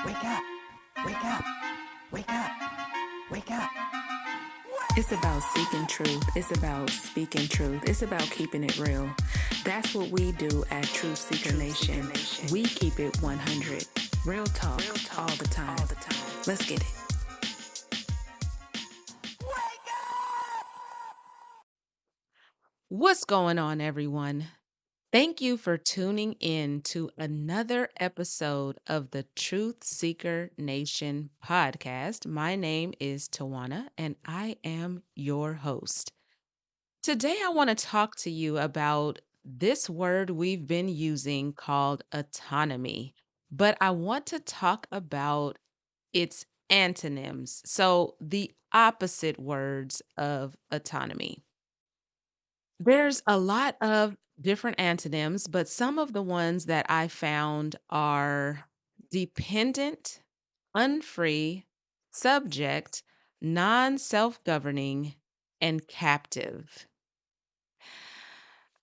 Wake up, wake up, wake up, wake up. It's about seeking truth. It's about speaking truth. It's about keeping it real. That's what we do at Truth Seeker Nation. We keep it 100. Real talk all the time. Let's get it. What's going on, everyone? Thank you for tuning in to another episode of the Truth Seeker Nation podcast. My name is Tawana, and I am your host. Today, I want to talk to you about this word we've been using called autonomy, but I want to talk about its antonyms. So, the opposite words of autonomy. There's a lot of different antonyms, but some of the ones that I found are dependent, unfree, subject, non self governing, and captive.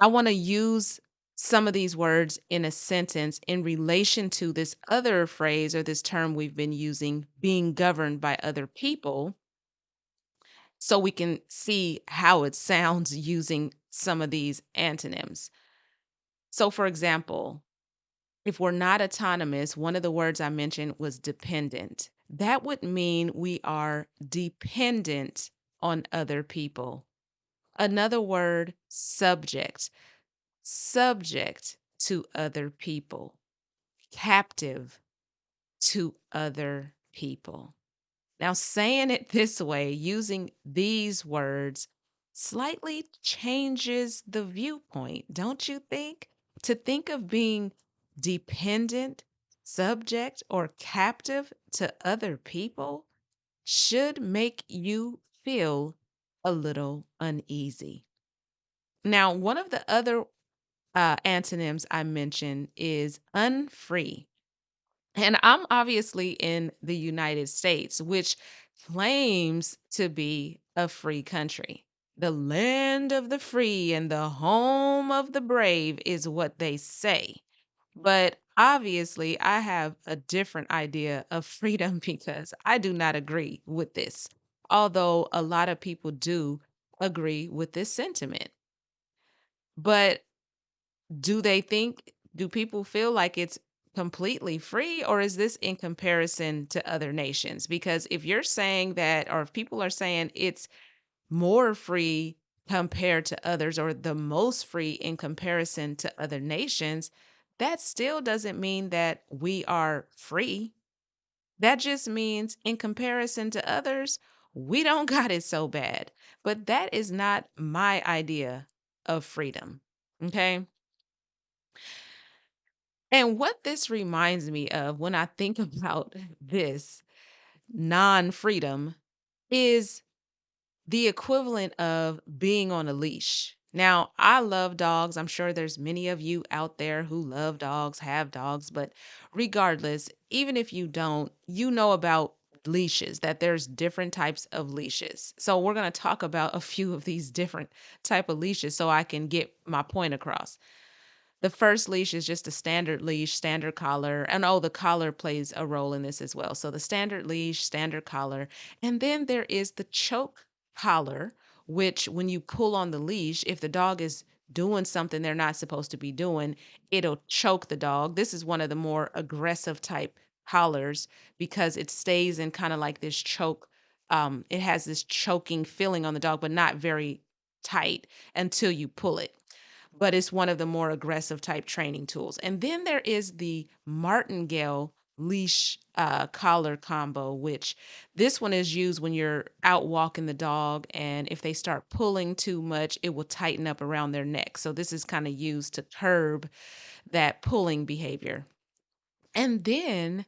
I want to use some of these words in a sentence in relation to this other phrase or this term we've been using, being governed by other people, so we can see how it sounds using some of these antonyms. So, for example, if we're not autonomous, one of the words I mentioned was dependent. That would mean we are dependent on other people. Another word, subject to other people, captive to other people. Now, saying it this way, using these words, slightly changes the viewpoint, don't you think? To think of being dependent, subject, or captive to other people should make you feel a little uneasy. Now, one of the other antonyms I mentioned is unfree. And I'm obviously in the United States, which claims to be a free country. The land of the free and the home of the brave is what they say. But obviously, I have a different idea of freedom because I do not agree with this, although a lot of people do agree with this sentiment. But do people feel like it's completely free, or is this in comparison to other nations? Because if you're saying that, or if people are saying it's more free compared to others, or the most free in comparison to other nations, that still doesn't mean that we are free. That just means in comparison to others, we don't got it so bad. But that is not my idea of freedom. Okay. And what this reminds me of when I think about this non freedom is the equivalent of being on a leash. Now, I love dogs. I'm sure there's many of you out there who love dogs, have dogs, but regardless, even if you don't, you know about leashes, that there's different types of leashes. So we're going to talk about a few of these different type of leashes so I can get my point across. The first leash is just a standard leash, standard collar. And oh, the collar plays a role in this as well. So the standard leash, standard collar. And then there is the choke collar, which when you pull on the leash, if the dog is doing something they're not supposed to be doing, it'll choke the dog. This is one of the more aggressive type collars because it stays in kind of like this choke. It has this choking feeling on the dog, but not very tight until you pull it, but it's one of the more aggressive type training tools. And then there is the martingale leash collar combo, which this one is used when you're out walking the dog. And if they start pulling too much, it will tighten up around their neck. So this is kind of used to curb that pulling behavior. And then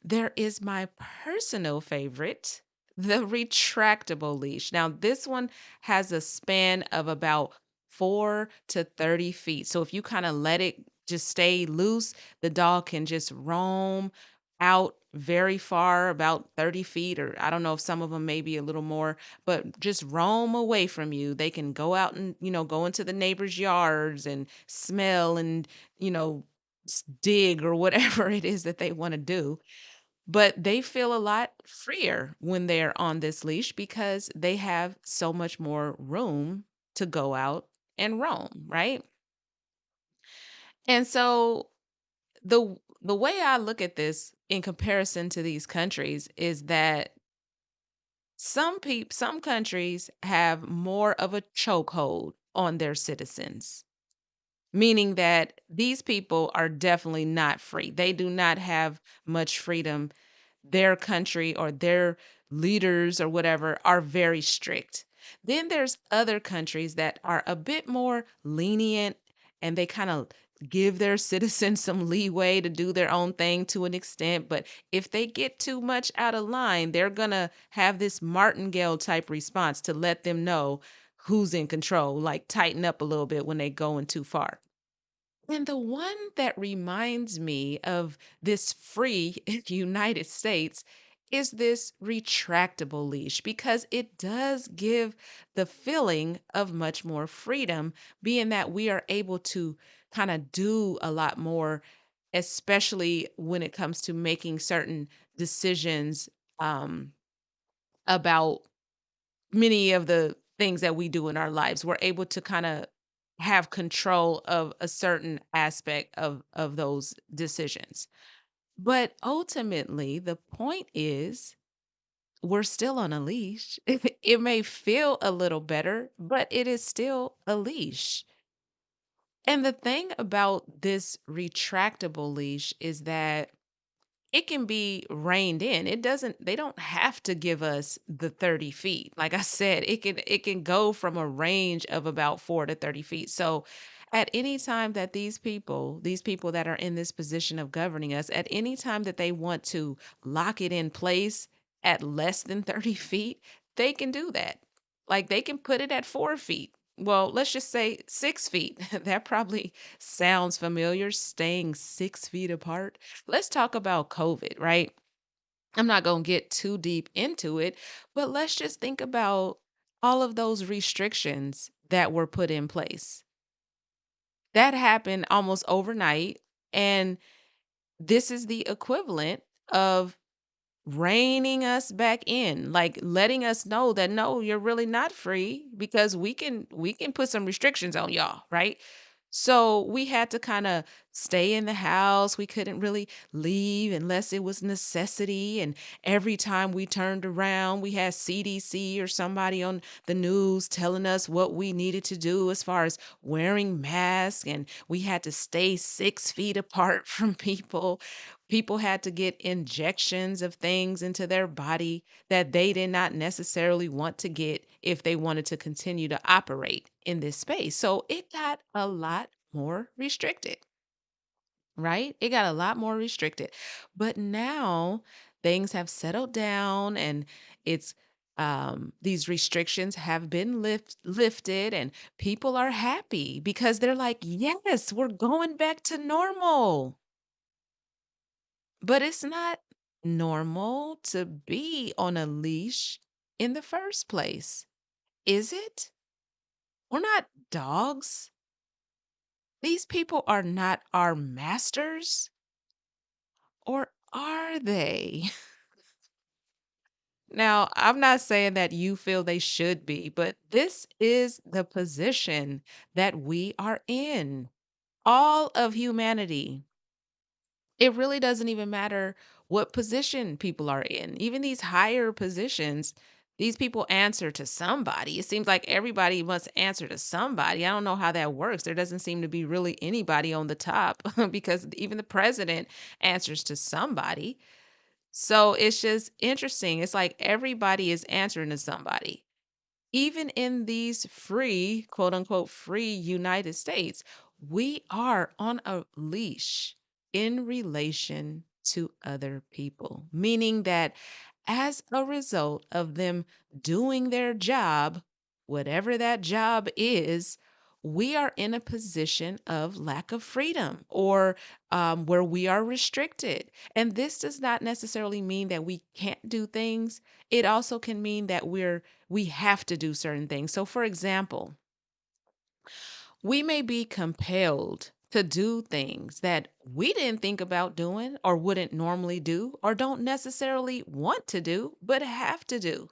there is my personal favorite, the retractable leash. Now, this one has a span of about 4 to 30 feet. So if you kind of let it just stay loose, the dog can just roam out very far, about 30 feet, or I don't know if some of them may be a little more, but just roam away from you. They can go out and, go into the neighbors' yards and smell and, dig or whatever it is that they want to do. but they feel a lot freer when they're on this leash because they have so much more room to go out and roam, right? And so the way I look at this in comparison to these countries is that some countries have more of a chokehold on their citizens, meaning that these people are definitely not free. They do not have much freedom. Their country or their leaders or whatever are very strict. Then there's other countries that are a bit more lenient, and they kind of give their citizens some leeway to do their own thing to an extent. But if they get too much out of line, they're going to have this martingale type response to let them know who's in control, like tighten up a little bit when they going too far. And the one that reminds me of this free United States is this retractable leash because it does give the feeling of much more freedom, being that we are able to kind of do a lot more, especially when it comes to making certain decisions um, about many of the things that we do in our lives. We're able to kind of have control of a certain aspect of those decisions. But ultimately, the point is we're still on a leash. It may feel a little better, but it is still a leash. And the thing about this retractable leash is that it can be reined in. They don't have to give us the 30 feet. Like I said, it can go from a range of about 4 to 30 feet. So at any time that these people that are in this position of governing us, at any time that they want to lock it in place at less than 30 feet, they can do that. Like they can put it at 4 feet. Well, let's just say 6 feet. That probably sounds familiar, staying 6 feet apart. Let's talk about COVID, right? I'm not going to get too deep into it, but let's just think about all of those restrictions that were put in place. That happened almost overnight. And this is the equivalent of reining us back in, like letting us know that no, you're really not free because we can put some restrictions on y'all, right? So we had to kind of stay in the house. We couldn't really leave unless it was necessity. And every time we turned around, we had CDC or somebody on the news telling us what we needed to do as far as wearing masks. And we had to stay 6 feet apart from people. People had to get injections of things into their body that they did not necessarily want to get if they wanted to continue to operate in this space. So it got a lot more restricted, right? It got a lot more restricted. But now things have settled down and it's these restrictions have been lifted and people are happy because they're like, yes, we're going back to normal. But it's not normal to be on a leash in the first place, is it? We're not dogs. These people are not our masters, or are they? Now, I'm not saying that you feel they should be, but this is the position that we are in. All of humanity. It really doesn't even matter what position people are in. Even these higher positions, these people answer to somebody. It seems like everybody must answer to somebody. I don't know how that works. There doesn't seem to be really anybody on the top because even the president answers to somebody. So it's just interesting. It's like everybody is answering to somebody. Even in these free, quote unquote, free United States, we are on a leash in relation to other people, meaning that as a result of them doing their job, whatever that job is, we are in a position of lack of freedom or where we are restricted. And this does not necessarily mean that we can't do things. It also can mean that we have to do certain things. So, for example, we may be compelled. to do things that we didn't think about doing or wouldn't normally do or don't necessarily want to do, but have to do,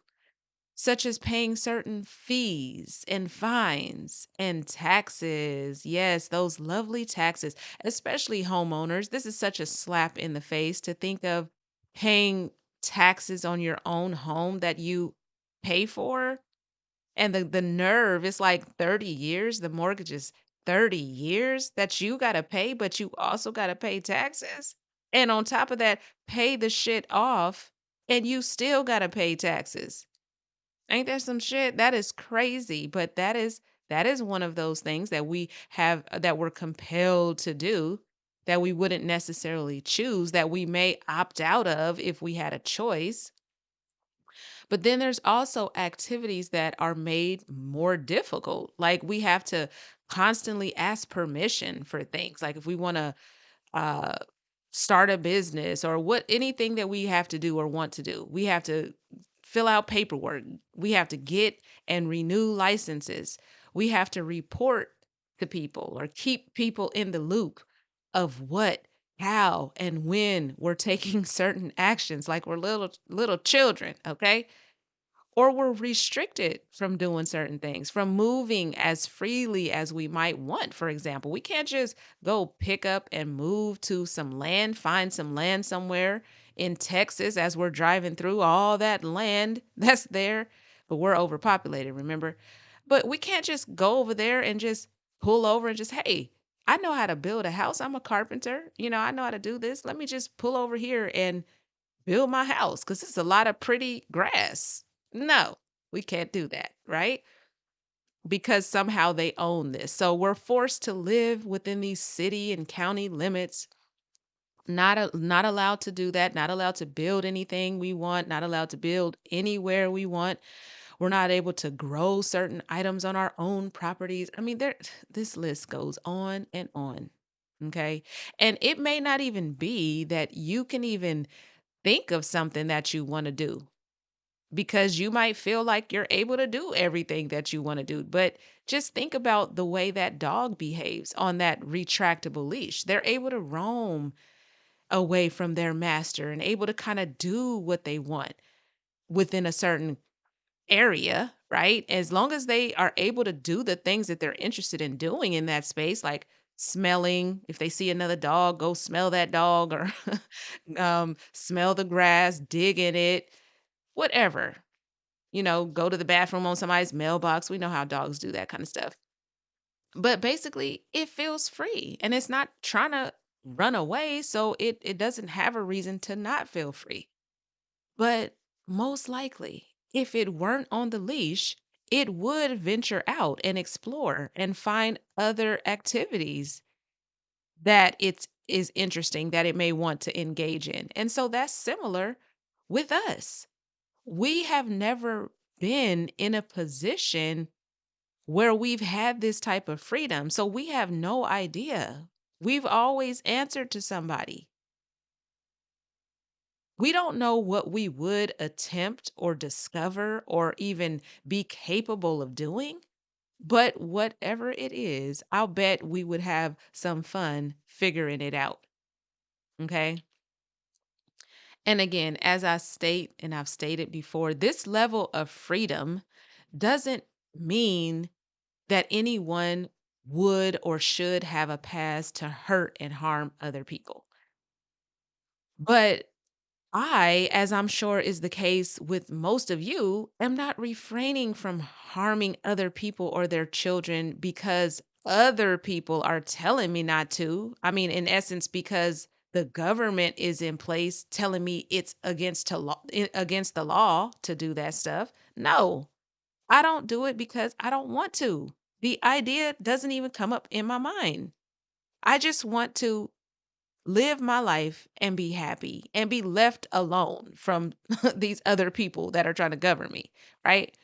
such as paying certain fees and fines and taxes. Yes, those lovely taxes, especially homeowners. This is such a slap in the face to think of paying taxes on your own home that you pay for. And the nerve, it's like 30 years. The mortgage is 30 years that you got to pay, but you also got to pay taxes. And on top of that, pay the shit off and you still got to pay taxes. Ain't that some shit? That is crazy, but that is one of those things that we have that we're compelled to do that we wouldn't necessarily choose, that we may opt out of if we had a choice. But then there's also activities that are made more difficult. Like we have to constantly ask permission for things. Like if we want to uh start a business or what anything that we have to do or want to do. We have to fill out paperwork. We have to get and renew licenses. We have to report to people or keep people in the loop of what, how, and when we're taking certain actions like we're little children, okay? Or we're restricted from doing certain things, from moving as freely as we might want. For example, we can't just go pick up and move to some land, find some land somewhere in Texas as we're driving through all that land that's there. But we're overpopulated, remember? But we can't just go over there and just pull over and just, hey, I know how to build a house. I'm a carpenter. I know how to do this. Let me just pull over here and build my house because it's a lot of pretty grass. No, we can't do that, right? Because somehow they own this. So we're forced to live within these city and county limits, not allowed to do that, not allowed to build anything we want, not allowed to build anywhere we want. We're not able to grow certain items on our own properties. I mean, there this list goes on and on. Okay? And it may not even be that you can even think of something that you want to do because you might feel like you're able to do everything that you want to do. But just think about the way that dog behaves on that retractable leash. They're able to roam away from their master and able to kind of do what they want within a certain area, right? As long as they are able to do the things that they're interested in doing in that space, like smelling, if they see another dog, go smell that dog or smell the grass, dig in it, whatever. Go to the bathroom on somebody's mailbox. We know how dogs do that kind of stuff. But basically, it feels free and it's not trying to run away. So it doesn't have a reason to not feel free. But most likely, if it weren't on the leash, it would venture out and explore and find other activities that it's is interesting that it may want to engage in. And so that's similar with us. We have never been in a position where we've had this type of freedom. So we have no idea. We've always answered to somebody. We don't know what we would attempt or discover or even be capable of doing. But whatever it is, I'll bet we would have some fun figuring it out. Okay. And again, as I state and I've stated before, this level of freedom doesn't mean that anyone would or should have a pass to hurt and harm other people. But I, as I'm sure is the case with most of you, am not refraining from harming other people or their children because other people are telling me not to. I mean, in essence, because the government is in place telling me it's against the law to do that stuff. No, I don't do it because I don't want to. The idea doesn't even come up in my mind. I just want to live my life and be happy and be left alone from these other people that are trying to govern me, right?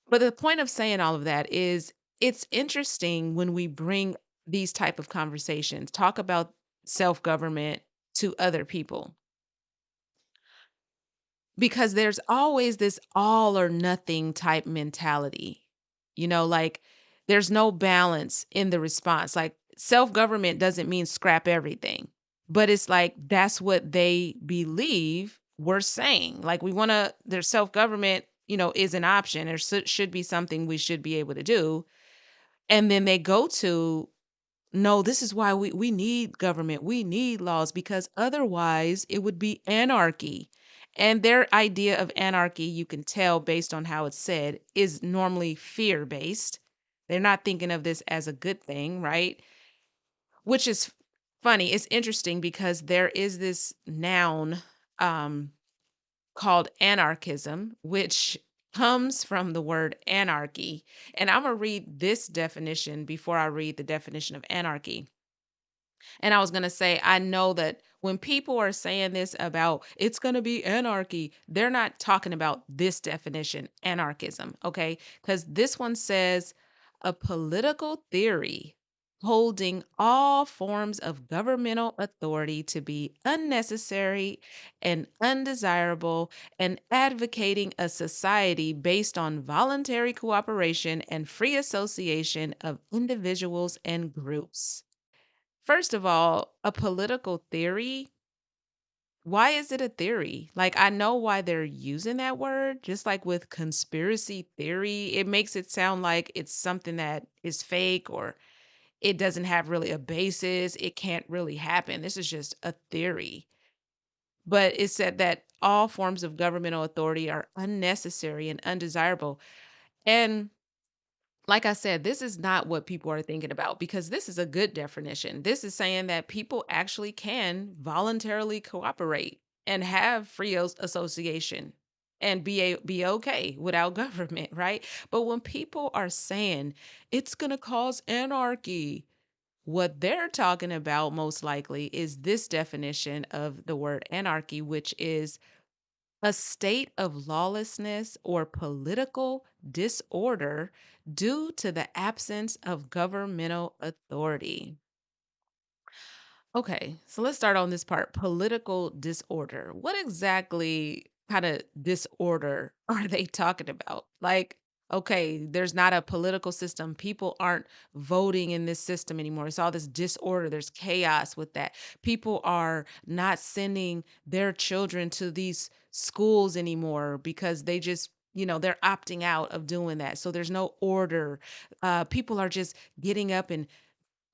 But the point of saying all of that is it's interesting when we bring these type of conversations, talk about self-government to other people because there's always this all or nothing type mentality. Like there's no balance in the response. Like self-government doesn't mean scrap everything. But it's like that's what they believe we're saying. Like we want to their self-government, is an option or should be something we should be able to do. And then they go to no, this is why we need government. We need laws because otherwise it would be anarchy. And their idea of anarchy, you can tell based on how it's said, is normally fear based. They're not thinking of this as a good thing, right? Which is funny. It's interesting because there is this noun um, called anarchism, which comes from the word anarchy. And I'm going to read this definition before I read the definition of anarchy. And I was going to say, I know that when people are saying this about it's going to be anarchy, they're not talking about this definition, anarchism, okay? Because this one says a political theory holding all forms of governmental authority to be unnecessary and undesirable and advocating a society based on voluntary cooperation and free association of individuals and groups. First of all, a political theory, why is it a theory? Like, I know why they're using that word, just like with conspiracy theory, it makes it sound like it's something that is fake or it doesn't have really a basis. It can't really happen. This is just a theory. But it said that all forms of governmental authority are unnecessary and undesirable. And like I said, this is not what people are thinking about because this is a good definition. This is saying that people actually can voluntarily cooperate and have free association and be okay without government, right? But when people are saying it's going to cause anarchy, what they're talking about most likely is this definition of the word anarchy, which is a state of lawlessness or political disorder due to the absence of governmental authority. Okay, so let's start on this part, political disorder. What exactly kind of disorder are they talking about? Like, okay, there's not a political system. People aren't voting in this system anymore. It's all this disorder. There's chaos with that. People are not sending their children to these schools anymore because they just they're opting out of doing that. So there's no order. People are just getting up and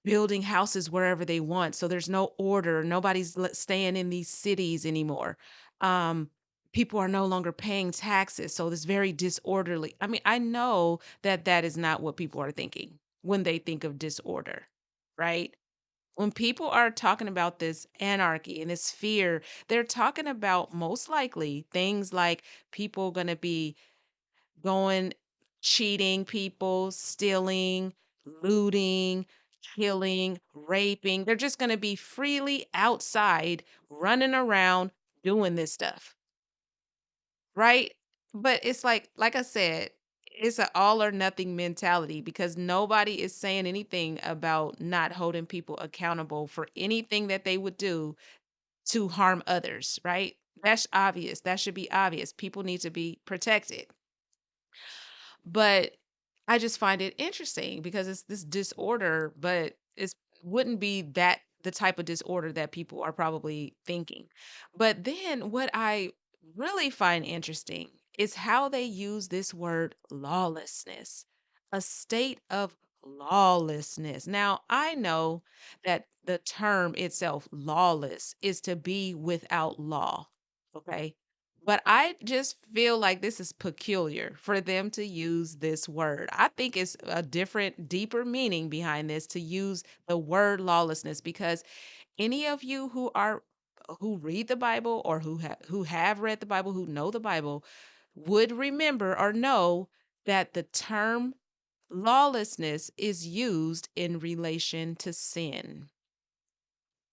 building houses wherever they want. So there's no order. Nobody's staying in these cities anymore. Um, People are no longer paying taxes. So it's very disorderly. I mean, I know that that is not what people are thinking when they think of disorder, right? When people are talking about this anarchy and this fear, they're talking about most likely things like people going to be going cheating people, stealing, looting, killing, raping. They're just going to be freely outside running around doing this stuff, right? But it's like I said, it's an all or nothing mentality because nobody is saying anything about not holding people accountable for anything that they would do to harm others, right? That's obvious. That should be obvious. People need to be protected. But I just find it interesting because it's this disorder, but it wouldn't be that the type of disorder that people are probably thinking. But then what I really find interesting is how they use this word lawlessness, a state of lawlessness. Now, I know that the term itself, lawless, is to be without law. Okay. But I just feel like this is peculiar for them to use this word. I think it's a different, deeper meaning behind this to use the word lawlessness because any of you who read the Bible or who have read the Bible, who know the Bible, would remember or know that the term lawlessness is used in relation to sin.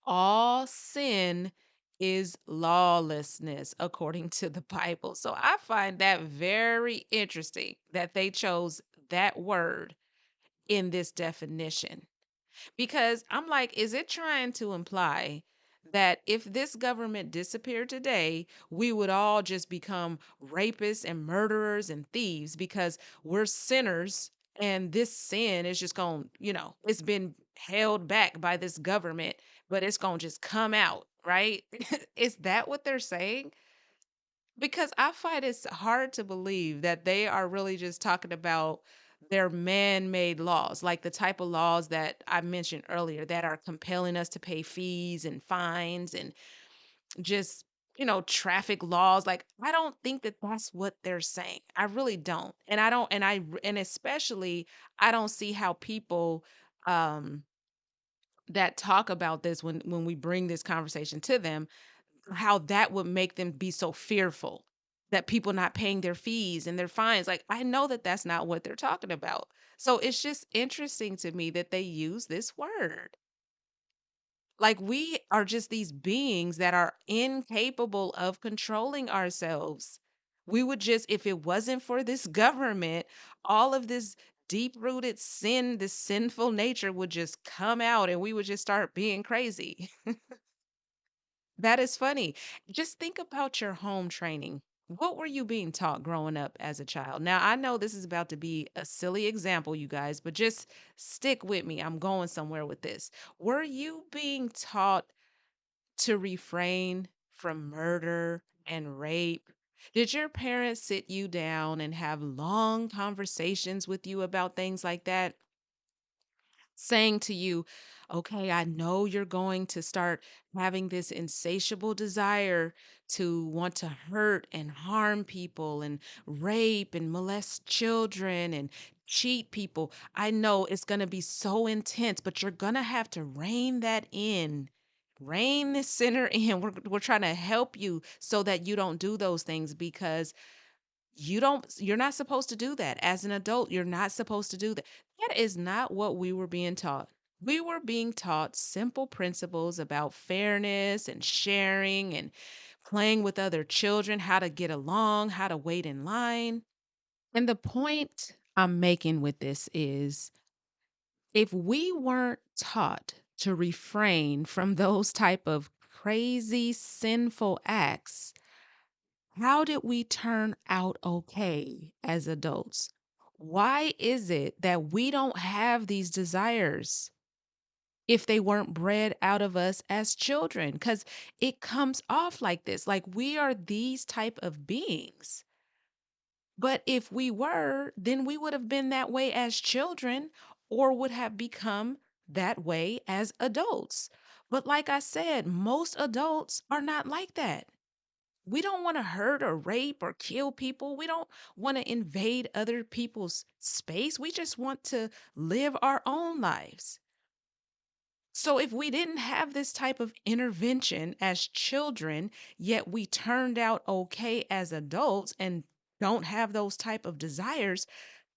All sin is lawlessness according to the Bible. So I find that very interesting that they chose that word in this definition because I'm like, is it trying to imply that if this government disappeared today, we would all just become rapists and murderers and thieves because we're sinners and this sin is just going, it's been held back by this government, but it's going to just come out, right? Is that what they're saying? Because I find it's hard to believe that they are really just talking about their man-made laws, like the type of laws that I mentioned earlier that are compelling us to pay fees and fines and just, traffic laws. Like, I don't think that that's what they're saying. I really don't. And I don't, and and especially, I don't see how people, um, that talk about this when we bring this conversation to them, how that would make them be so fearful that people not paying their fees and their fines. Like, I know that that's not what they're talking about. So it's just interesting to me that they use this word. Like, we are just these beings that are incapable of controlling ourselves. We would just, if it wasn't for this government, all of this deep rooted sin, this sinful nature would just come out and we would just start being crazy. That is funny. Just think about your home training. What were you being taught growing up as a child? Now, I know this is about to be a silly example, you guys, but just stick with me. I'm going somewhere with this. Were you being taught to refrain from murder and rape? Did your parents sit you down and have long conversations with you about things like that? Saying to you, okay, I know you're going to start having this insatiable desire to want to hurt and harm people and rape and molest children and cheat people. I know it's going to be so intense, but you're going to have to rein that in. Rein this sinner in. We're trying to help you so that you don't do those things because you're not supposed to do that. As an adult, you're not supposed to do that. That is not what we were being taught. We were being taught simple principles about fairness and sharing and playing with other children, how to get along, how to wait in line. And the point I'm making with this is, if we weren't taught to refrain from those type of crazy sinful acts, how did we turn out okay as adults? Why is it that we don't have these desires if they weren't bred out of us as children? Because it comes off like this, like we are these type of beings. But if we were, then we would have been that way as children or would have become that way as adults. But like I said, most adults are not like that. We don't want to hurt or rape or kill people. We don't want to invade other people's space. We just want to live our own lives. So if we didn't have this type of intervention as children, yet we turned out okay as adults and don't have those type of desires,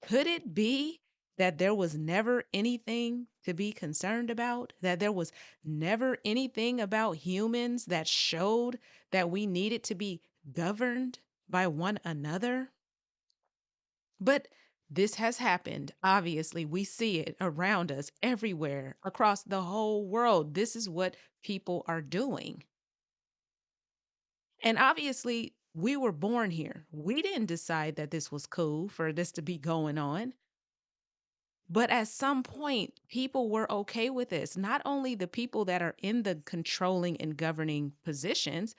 could it be that there was never anything to be concerned about? That there was never anything about humans that showed that we needed to be governed by one another? But this has happened. Obviously, we see it around us everywhere across the whole world. This is what people are doing. And obviously, we were born here. We didn't decide that this was cool for this to be going on. But at some point, people were okay with this. Not only the people that are in the controlling and governing positions,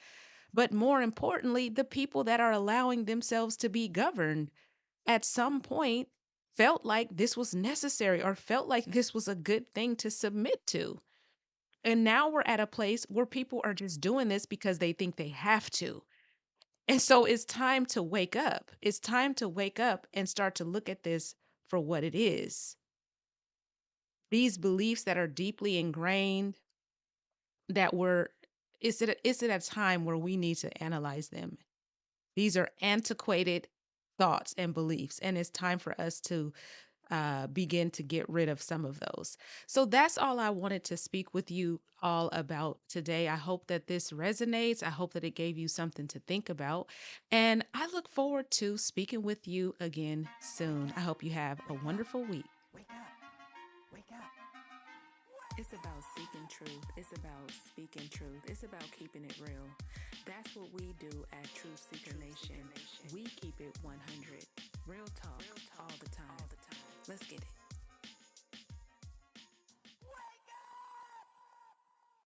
but more importantly, the people that are allowing themselves to be governed at some point felt like this was necessary or felt like this was a good thing to submit to. And now we're at a place where people are just doing this because they think they have to. And so it's time to wake up. It's time to wake up and start to look at this for what it is. These beliefs that are deeply ingrained, that were, it's at a time where we need to analyze them. These are antiquated thoughts and beliefs, and it's time for us to begin to get rid of some of those. So that's all I wanted to speak with you all about today. I hope that this resonates. I hope that it gave you something to think about. And I look forward to speaking with you again soon. I hope you have a wonderful week. Wake up. Wake up. It's about seeking truth. It's about speaking truth. It's about keeping it real. That's what we do at Truth Seeker Nation. We keep it 100. Real talk all the time. Let's get it.